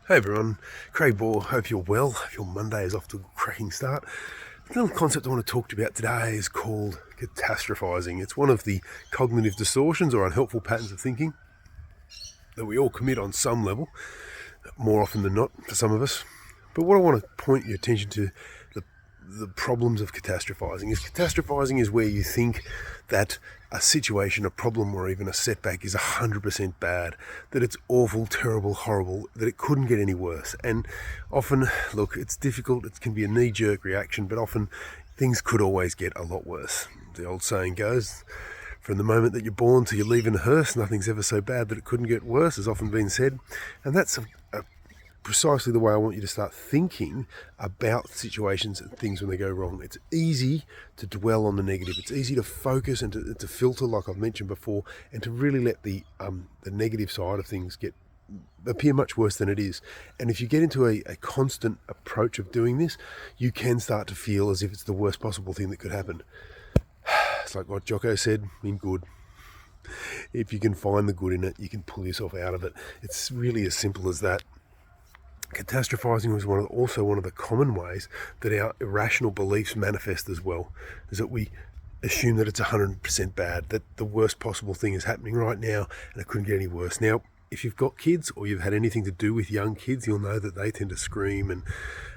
Hey everyone, Craig Ball, hope you're well, hope your Monday is off to a cracking start. The little concept I want to talk to you about today is called catastrophising. It's one of the cognitive distortions or unhelpful patterns of thinking that we all commit on some level, more often than not for some of us. But what I want to point your attention to, the problems of catastrophizing is where you think that a situation, a problem, or even a setback is 100% bad, that it's awful, terrible, horrible, that it couldn't get any worse. And often, look, it's difficult, it can be a knee-jerk reaction, but often things could always get a lot worse. The old saying goes, from the moment that you're born till you leave in a hearse, nothing's ever so bad that it couldn't get worse, has often been said. And that's precisely the way I want you to start thinking about situations and things when they go wrong. It's easy to dwell on the negative. It's easy to focus and to filter, like I've mentioned before, and to really let the negative side of things appear much worse than it is. And if you get into a constant approach of doing this, you can start to feel as if it's the worst possible thing that could happen. It's like what Jocko said in Good. If you can find the good in it, you can pull yourself out of it. It's really as simple as that. Catastrophizing was also one of the common ways that our irrational beliefs manifest as well, is that we assume that it's 100% bad, that the worst possible thing is happening right now and it couldn't get any worse. Now, if you've got kids or you've had anything to do with young kids, you'll know that they tend to scream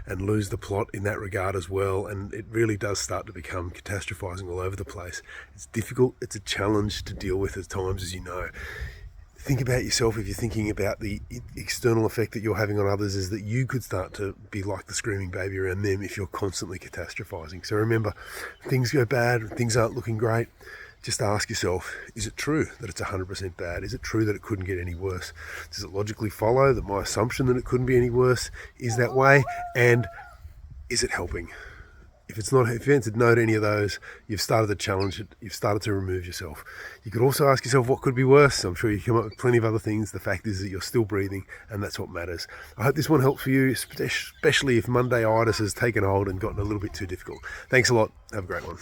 and lose the plot in that regard as well, and it really does start to become catastrophizing all over the place. It's difficult, it's a challenge to deal with at times, as you know. Think about yourself. If you're thinking about the external effect that you're having on others, is that you could start to be like the screaming baby around them if you're constantly catastrophizing. So remember, things go bad, things aren't looking great, just ask yourself, is it true that it's 100% bad? Is it true that it couldn't get any worse? Does it logically follow that my assumption that it couldn't be any worse is that way? And is it helping? If you answered no to any of those, you've started to challenge it, you've started to remove yourself. You could also ask yourself what could be worse. I'm sure you come up with plenty of other things. The fact is that you're still breathing, and that's what matters. I hope this one helps for you, especially if Monday-itis has taken hold and gotten a little bit too difficult. Thanks a lot. Have a great one.